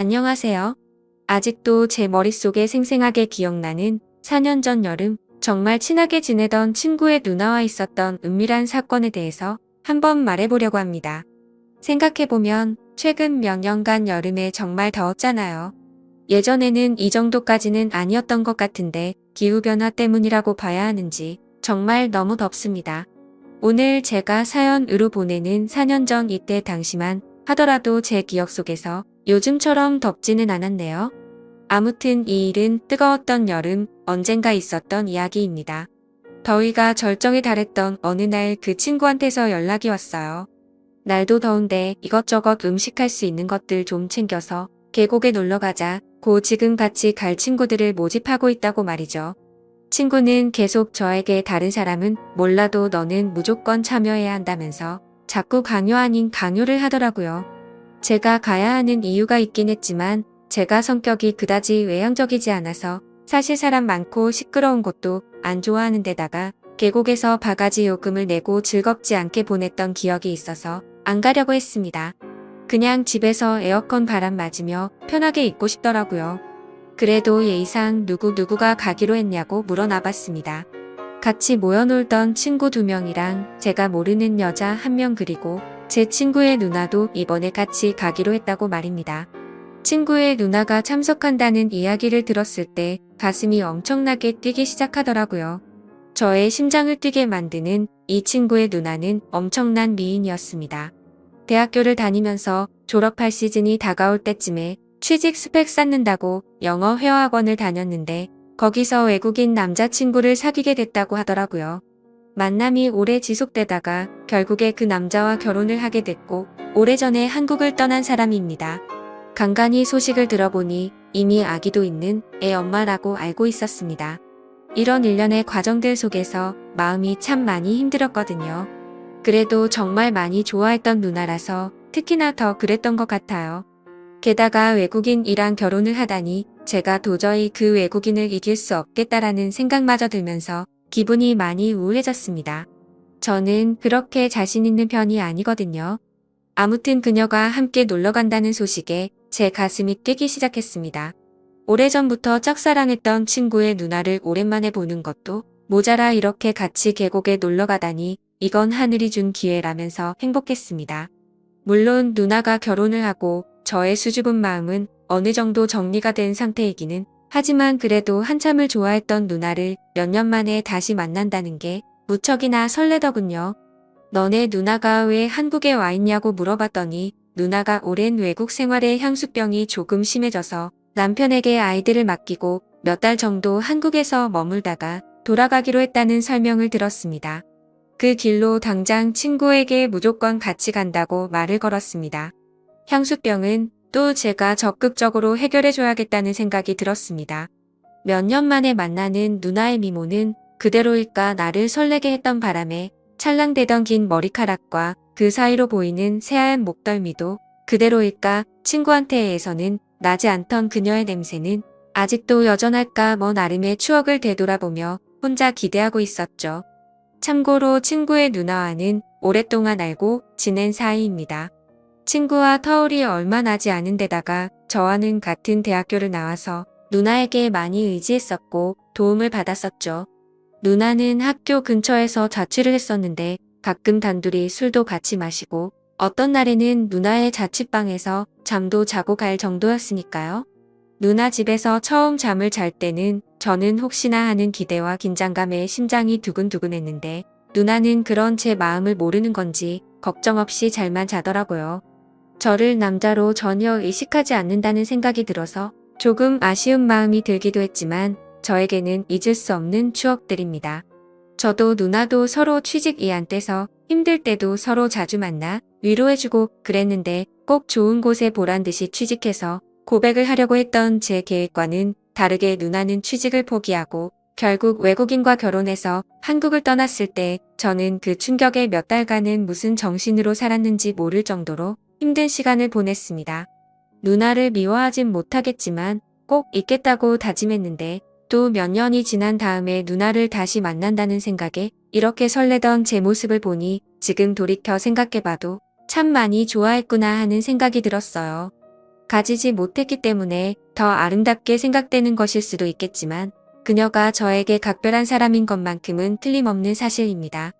안녕하세요. 아직도 제 머릿속에 생생하게 기억나는 4년 전 여름, 정말 친하게 지내던 친구의 누나와 있었던 은밀한 사건에 대해서 한번 말해보려고 합니다. 생각해보면 최근 몇 년간 여름에 정말 더웠잖아요. 예전에는 이 정도까지는 아니었던 것 같은데 기후변화 때문이라고 봐야 하는지 정말 너무 덥습니다. 오늘 제가 사연으로 보내는 4년 전 이때 당시만 하더라도 제 기억 속에서 요즘처럼 덥지는 않았네요. 아무튼 이 일은 뜨거웠던 여름, 언젠가 있었던 이야기입니다. 더위가 절정에 달했던 어느 날 그 친구한테서 연락이 왔어요. 날도 더운데 이것저것 음식할 수 있는 것들 좀 챙겨서 계곡에 놀러 가자고 지금 같이 갈 친구들을 모집하고 있다고 말이죠. 친구는 계속 저에게 다른 사람은 몰라도 너는 무조건 참여해야 한다면서 자꾸 강요 아닌 강요를 하더라고요. 제가 가야 하는 이유가 있긴 했지만 제가 성격이 그다지 외향적이지 않아서 사실 사람 많고 시끄러운 곳도 안 좋아하는 데다가 계곡에서 바가지 요금을 내고 즐겁지 않게 보냈던 기억이 있어서 안 가려고 했습니다. 그냥 집에서 에어컨 바람 맞으며 편하게 있고 싶더라고요. 그래도 예의상 누구가 가기로 했냐고 물어나봤습니다. 같이 모여놀던 친구 2명이랑 제가 모르는 여자 1명 그리고 제 친구의 누나도 이번에 같이 가기로 했다고 말입니다. 친구의 누나가 참석한다는 이야기를 들었을 때 가슴이 엄청나게 뛰기 시작하더라고요. 저의 심장을 뛰게 만드는 이 친구의 누나는 엄청난 미인이었습니다. 대학교를 다니면서 졸업할 시즌이 다가올 때쯤에 취직 스펙 쌓는다고 영어 회화학원을 다녔는데 거기서 외국인 남자친구를 사귀게 됐다고 하더라고요. 만남이 오래 지속되다가 결국에 그 남자와 결혼을 하게 됐고 오래전에 한국을 떠난 사람입니다. 간간히 소식을 들어보니 이미 아기도 있는 애 엄마라고 알고 있었습니다. 이런 일련의 과정들 속에서 마음이 참 많이 힘들었거든요. 그래도 정말 많이 좋아했던 누나라서 특히나 더 그랬던 것 같아요. 게다가 외국인이랑 결혼을 하다니 제가 도저히 그 외국인을 이길 수 없겠다라는 생각마저 들면서 기분이 많이 우울해졌습니다. 저는 그렇게 자신 있는 편이 아니거든요. 아무튼 그녀가 함께 놀러 간다는 소식에 제 가슴이 뛰기 시작했습니다. 오래전부터 짝사랑했던 친구의 누나를 오랜만에 보는 것도 모자라 이렇게 같이 계곡에 놀러 가다니 이건 하늘이 준 기회라면서 행복했습니다. 물론 누나가 결혼을 하고 저의 수줍은 마음은 어느 정도 정리가 된 상태이기는 하지만 그래도 한참을 좋아했던 누나를 몇 년 만에 다시 만난다는 게 무척이나 설레더군요. 너네 누나가 왜 한국에 와 있냐고 물어봤더니 누나가 오랜 외국 생활에 향수병이 조금 심해져서 남편에게 아이들을 맡기고 몇 달 정도 한국에서 머물다가 돌아가기로 했다는 설명을 들었습니다. 그 길로 당장 친구에게 무조건 같이 간다고 말을 걸었습니다. 향수병은 또 제가 적극적으로 해결해줘야겠다는 생각이 들었습니다. 몇 년 만에 만나는 누나의 미모는 그대로일까 나를 설레게 했던 바람에 찰랑대던 긴 머리카락과 그 사이로 보이는 새하얀 목덜미도 그대로일까 친구한테에서는 나지 않던 그녀의 냄새는 아직도 여전할까 나름의 추억을 되돌아보며 혼자 기대하고 있었죠. 참고로 친구의 누나와는 오랫동안 알고 지낸 사이입니다. 친구와 터울이 얼마 나지 않은 데다가 저와는 같은 대학교를 나와서 누나에게 많이 의지했었고 도움을 받았었죠. 누나는 학교 근처에서 자취를 했었는데 가끔 단둘이 술도 같이 마시고 어떤 날에는 누나의 자취방에서 잠도 자고 갈 정도였으니까요. 누나 집에서 처음 잠을 잘 때는 저는 혹시나 하는 기대와 긴장감에 심장이 두근두근했는데 누나는 그런 제 마음을 모르는 건지 걱정 없이 잘만 자더라고요. 저를 남자로 전혀 의식하지 않는다는 생각이 들어서 조금 아쉬운 마음이 들기도 했지만 저에게는 잊을 수 없는 추억들입니다. 저도 누나도 서로 취직이 안 돼서 힘들 때도 서로 자주 만나 위로해주고 그랬는데 꼭 좋은 곳에 보란 듯이 취직해서 고백을 하려고 했던 제 계획과는 다르게 누나는 취직을 포기하고 결국 외국인과 결혼해서 한국을 떠났을 때 저는 그 충격에 몇 달간은 무슨 정신으로 살았는지 모를 정도로 힘든 시간을 보냈습니다. 누나를 미워하진 못하겠지만 꼭 잊겠다고 다짐했는데 또 몇 년이 지난 다음에 누나를 다시 만난다는 생각에 이렇게 설레던 제 모습을 보니 지금 돌이켜 생각해봐도 참 많이 좋아했구나 하는 생각이 들었어요. 가지지 못했기 때문에 더 아름답게 생각되는 것일 수도 있겠지만 그녀가 저에게 각별한 사람인 것만큼은 틀림없는 사실입니다.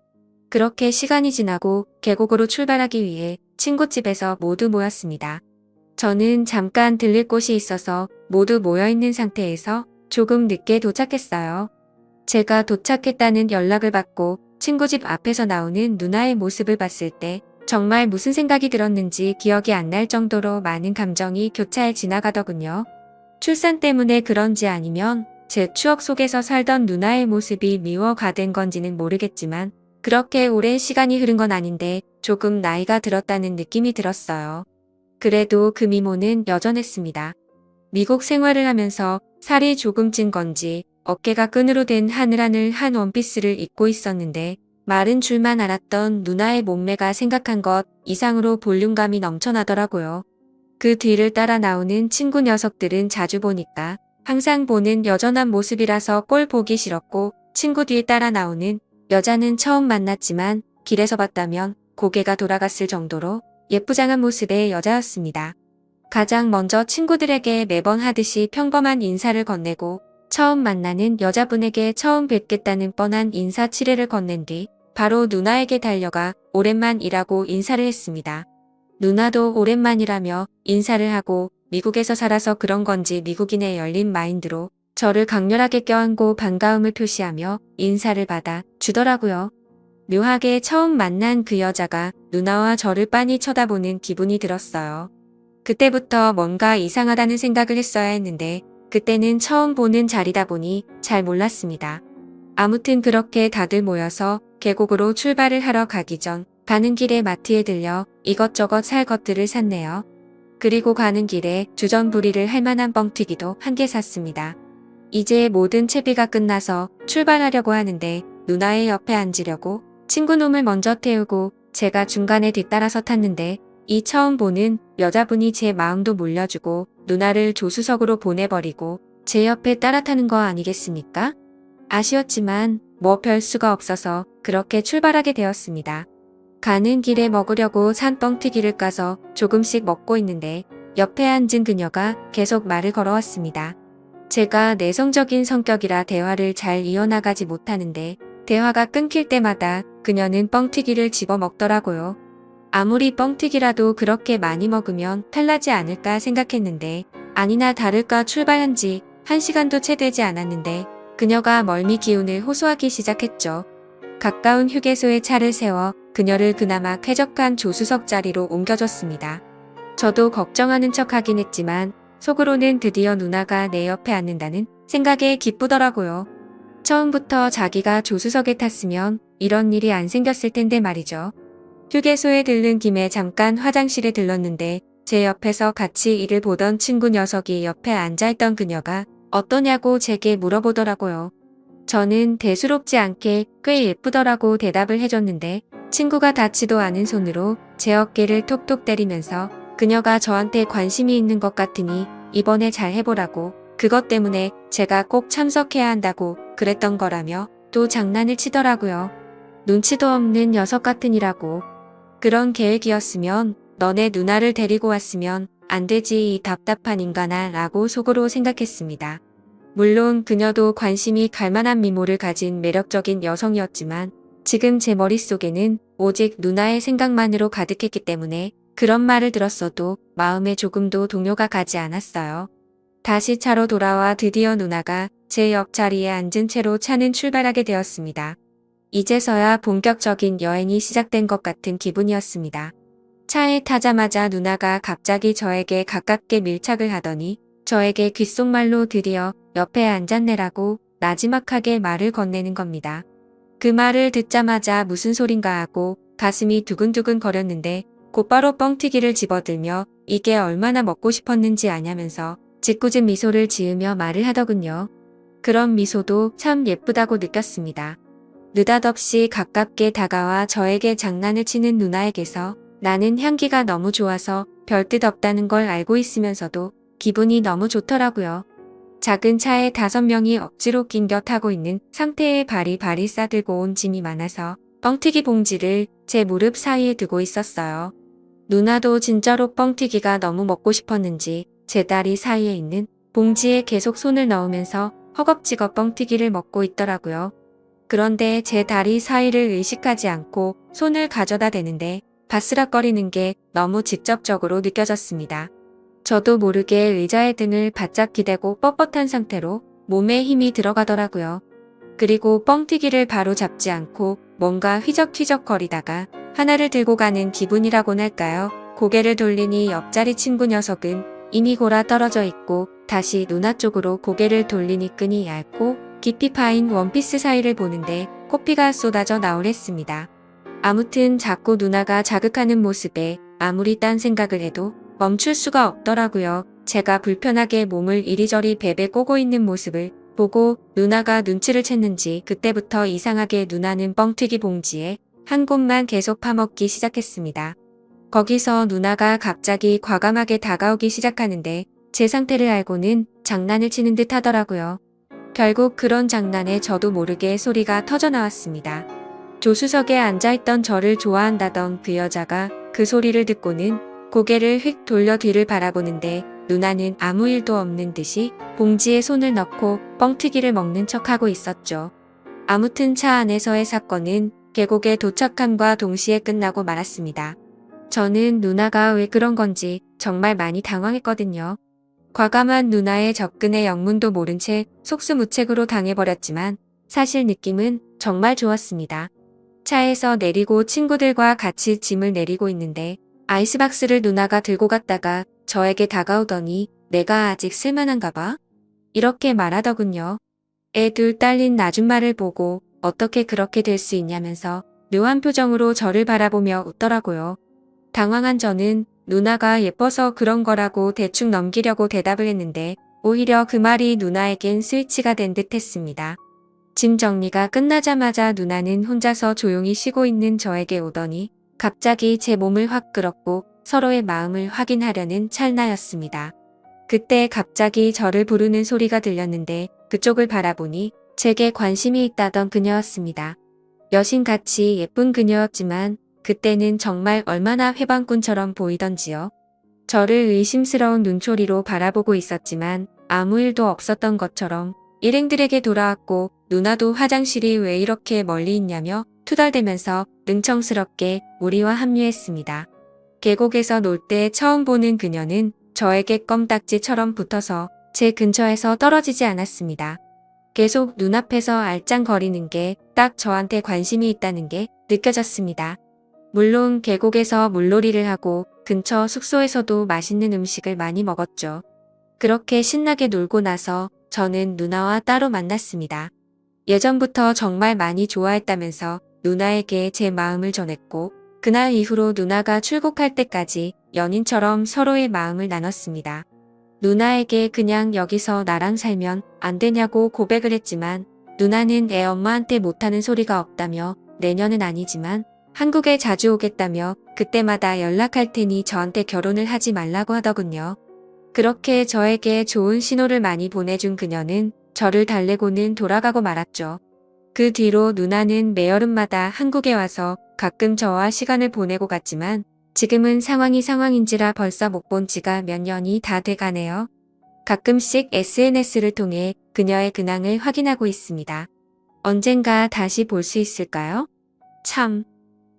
그렇게 시간이 지나고 계곡으로 출발하기 위해 친구집에서 모두 모였습니다. 저는 잠깐 들릴 곳이 있어서 모두 모여있는 상태에서 조금 늦게 도착했어요. 제가 도착했다는 연락을 받고 친구 집 앞에서 나오는 누나의 모습을 봤을 때 정말 무슨 생각이 들었는지 기억이 안 날 정도로 많은 감정이 교차해 지나가더군요. 출산 때문에 그런지 아니면 제 추억 속에서 살던 누나의 모습이 미워가 된 건지는 모르겠지만 그렇게 오랜 시간이 흐른 건 아닌데 조금 나이가 들었다는 느낌이 들었어요. 그래도 그 미모는 여전했습니다. 미국 생활을 하면서 살이 조금 찐 건지 어깨가 끈으로 된 하늘하늘한 원피스를 입고 있었는데 마른 줄만 알았던 누나의 몸매가 생각한 것 이상으로 볼륨감이 넘쳐나더라고요. 그 뒤를 따라 나오는 친구 녀석들은 자주 보니까 항상 보는 여전한 모습이라서 꼴 보기 싫었고 친구 뒤에 따라 나오는 여자는 처음 만났지만 길에서 봤다면 고개가 돌아갔을 정도로 예쁘장한 모습의 여자였습니다. 가장 먼저 친구들에게 매번 하듯이 평범한 인사를 건네고 처음 만나는 여자분에게 처음 뵙겠다는 뻔한 인사 치레를 건넨 뒤 바로 누나에게 달려가 오랜만이라고 인사를 했습니다. 누나도 오랜만이라며 인사를 하고 미국에서 살아서 그런 건지 미국인의 열린 마인드로 저를 강렬하게 껴안고 반가움을 표시하며 인사를 받아 주더라고요. 묘하게 처음 만난 그 여자가 누나와 저를 빤히 쳐다보는 기분이 들었어요. 그때부터 뭔가 이상하다는 생각을 했어야 했는데 그때는 처음 보는 자리다 보니 잘 몰랐습니다. 아무튼 그렇게 다들 모여서 계곡으로 출발을 하러 가기 전 가는 길에 마트에 들려 이것저것 살 것들을 샀네요. 그리고 가는 길에 주전부리를 할 만한 뻥튀기도 한 개 샀습니다. 이제 모든 채비가 끝나서 출발하려고 하는데 누나의 옆에 앉으려고 친구놈을 먼저 태우고 제가 중간에 뒤따라서 탔는데 이 처음 보는 여자분이 제 마음도 몰려주고 누나를 조수석으로 보내버리고 제 옆에 따라 타는 거 아니겠습니까? 아쉬웠지만 뭐 별 수가 없어서 그렇게 출발하게 되었습니다. 가는 길에 먹으려고 산 뻥튀기를 까서 조금씩 먹고 있는데 옆에 앉은 그녀가 계속 말을 걸어왔습니다. 제가 내성적인 성격이라 대화를 잘 이어나가지 못하는데 대화가 끊길 때마다 그녀는 뻥튀기를 집어 먹더라고요. 아무리 뻥튀기라도 그렇게 많이 먹으면 탈나지 않을까 생각했는데 아니나 다를까 출발한 지 1시간도 채 되지 않았는데 그녀가 멀미 기운을 호소하기 시작했죠. 가까운 휴게소에 차를 세워 그녀를 그나마 쾌적한 조수석 자리로 옮겨줬습니다. 저도 걱정하는 척 하긴 했지만 속으로는 드디어 누나가 내 옆에 앉는다는 생각에 기쁘더라고요. 처음부터 자기가 조수석에 탔으면 이런 일이 안 생겼을 텐데 말이죠. 휴게소에 들른 김에 잠깐 화장실에 들렀는데 제 옆에서 같이 일을 보던 친구 녀석이 옆에 앉아있던 그녀가 어떠냐고 제게 물어보더라고요. 저는 대수롭지 않게 꽤 예쁘더라고 대답을 해줬는데 친구가 닿지도 않은 손으로 제 어깨를 톡톡 때리면서 그녀가 저한테 관심이 있는 것 같으니 이번에 잘 해보라고 그것 때문에 제가 꼭 참석해야 한다고 그랬던 거라며 또 장난을 치더라고요. 눈치도 없는 녀석 같으니라고. 그런 계획이었으면 너네 누나를 데리고 왔으면 안 되지 이 답답한 인간아 라고 속으로 생각했습니다. 물론 그녀도 관심이 갈 만한 미모를 가진 매력적인 여성이었지만 지금 제 머릿속에는 오직 누나의 생각만으로 가득했기 때문에 그런 말을 들었어도 마음에 조금도 동요가 가지 않았어요. 다시 차로 돌아와 드디어 누나가 제 옆자리에 앉은 채로 차는 출발하게 되었습니다. 이제서야 본격적인 여행이 시작된 것 같은 기분이었습니다. 차에 타자마자 누나가 갑자기 저에게 가깝게 밀착을 하더니 저에게 귓속말로 드디어 옆에 앉았네라고 나지막하게 말을 건네는 겁니다. 그 말을 듣자마자 무슨 소린가 하고 가슴이 두근두근 거렸는데 곧바로 뻥튀기를 집어들며 이게 얼마나 먹고 싶었는지 아냐면서 짓궂은 미소를 지으며 말을 하더군요. 그런 미소도 참 예쁘다고 느꼈습니다. 느닷없이 가깝게 다가와 저에게 장난을 치는 누나에게서 나는 향기가 너무 좋아서 별뜻 없다는 걸 알고 있으면서도 기분이 너무 좋더라고요. 작은 차에 5명이 억지로 낑겨 타고 있는 상태에 바리바리 싸들고 온 짐이 많아서 뻥튀기 봉지를 제 무릎 사이에 두고 있었어요. 누나도 진짜로 뻥튀기가 너무 먹고 싶었는지 제 다리 사이에 있는 봉지에 계속 손을 넣으면서 허겁지겁 뻥튀기를 먹고 있더라고요. 그런데 제 다리 사이를 의식하지 않고 손을 가져다 대는데 바스락거리는 게 너무 직접적으로 느껴졌습니다. 저도 모르게 의자의 등을 바짝 기대고 뻣뻣한 상태로 몸에 힘이 들어가더라고요. 그리고 뻥튀기를 바로 잡지 않고 뭔가 휘적휘적 거리다가 하나를 들고 가는 기분이라고나 할까요? 고개를 돌리니 옆자리 친구 녀석은 이미 골아 떨어져 있고 다시 누나 쪽으로 고개를 돌리니 끈이 얇고 깊이 파인 원피스 사이를 보는데 코피가 쏟아져 나오랬습니다. 아무튼 자꾸 누나가 자극하는 모습에 아무리 딴 생각을 해도 멈출 수가 없더라고요. 제가 불편하게 몸을 이리저리 베베 꼬고 있는 모습을 보고 누나가 눈치를 챘는지 그때부터 이상하게 누나는 뻥튀기 봉지에 한 곳만 계속 파먹기 시작했습니다. 거기서 누나가 갑자기 과감하게 다가오기 시작하는데 제 상태를 알고는 장난을 치는 듯 하더라고요. 결국 그런 장난에 저도 모르게 소리가 터져 나왔습니다. 조수석에 앉아있던 저를 좋아한다던 그 여자가 그 소리를 듣고는 고개를 휙 돌려 뒤를 바라보는데 누나는 아무 일도 없는 듯이 봉지에 손을 넣고 뻥튀기를 먹는 척하고 있었죠. 아무튼 차 안에서의 사건은 계곡에 도착함과 동시에 끝나고 말았습니다. 저는 누나가 왜 그런 건지 정말 많이 당황했거든요. 과감한 누나의 접근에 영문도 모른 채 속수무책으로 당해버렸지만 사실 느낌은 정말 좋았습니다. 차에서 내리고 친구들과 같이 짐을 내리고 있는데 아이스박스를 누나가 들고 갔다가 저에게 다가오더니 내가 아직 쓸만한가 봐? 이렇게 말하더군요. 애 둘 딸린 아줌마를 보고 어떻게 그렇게 될 수 있냐면서 묘한 표정으로 저를 바라보며 웃더라고요. 당황한 저는 누나가 예뻐서 그런 거라고 대충 넘기려고 대답을 했는데 오히려 그 말이 누나에겐 스위치가 된 듯 했습니다. 짐 정리가 끝나자마자 누나는 혼자서 조용히 쉬고 있는 저에게 오더니 갑자기 제 몸을 확 끌었고 서로의 마음을 확인하려는 찰나였습니다. 그때 갑자기 저를 부르는 소리가 들렸는데 그쪽을 바라보니 제게 관심이 있다던 그녀였습니다. 여신같이 예쁜 그녀였지만 그때는 정말 얼마나 회방꾼처럼 보이던지요. 저를 의심스러운 눈초리로 바라보고 있었지만 아무 일도 없었던 것처럼 일행들에게 돌아왔고 누나도 화장실이 왜 이렇게 멀리 있냐며 투덜대면서 능청스럽게 우리와 합류했습니다. 계곡에서 놀 때 처음 보는 그녀는 저에게 껌딱지처럼 붙어서 제 근처에서 떨어지지 않았습니다. 계속 눈앞에서 알짱거리는 게 딱 저한테 관심이 있다는 게 느껴졌습니다. 물론 계곡에서 물놀이를 하고 근처 숙소에서도 맛있는 음식을 많이 먹었죠. 그렇게 신나게 놀고 나서 저는 누나와 따로 만났습니다. 예전부터 정말 많이 좋아했다면서 누나에게 제 마음을 전했고 그날 이후로 누나가 출국할 때까지 연인처럼 서로의 마음을 나눴습니다. 누나에게 그냥 여기서 나랑 살면 안 되냐고 고백을 했지만 누나는 애 엄마한테 못하는 소리가 없다며 내년은 아니지만 한국에 자주 오겠다며 그때마다 연락할 테니 저한테 결혼을 하지 말라고 하더군요. 그렇게 저에게 좋은 신호를 많이 보내준 그녀는 저를 달래고는 돌아가고 말았죠. 그 뒤로 누나는 매여름마다 한국에 와서 가끔 저와 시간을 보내고 갔지만 지금은 상황이 상황인지라 벌써 못 본 지가 몇 년이 다 돼가네요. 가끔씩 SNS를 통해 그녀의 근황을 확인하고 있습니다. 언젠가 다시 볼 수 있을까요? 참.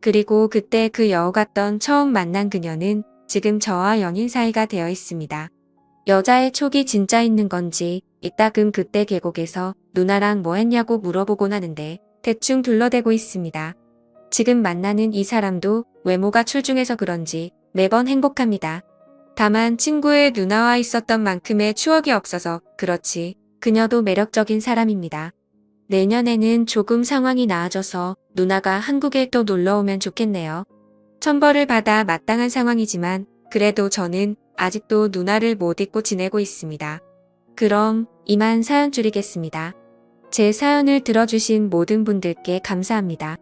그리고 그때 그 여우 같던 처음 만난 그녀는 지금 저와 연인 사이가 되어 있습니다. 여자의 촉이 진짜 있는 건지 이따금 그때 계곡에서 누나랑 뭐 했냐고 물어보곤 하는데 대충 둘러대고 있습니다. 지금 만나는 이 사람도 외모가 출중해서 그런지 매번 행복합니다. 다만 친구의 누나와 있었던 만큼의 추억이 없어서 그렇지 그녀도 매력적인 사람입니다. 내년에는 조금 상황이 나아져서 누나가 한국에 또 놀러오면 좋겠네요. 천벌을 받아 마땅한 상황이지만 그래도 저는 아직도 누나를 못 잊고 지내고 있습니다. 그럼 이만 사연 줄이겠습니다. 제 사연을 들어주신 모든 분들께 감사합니다.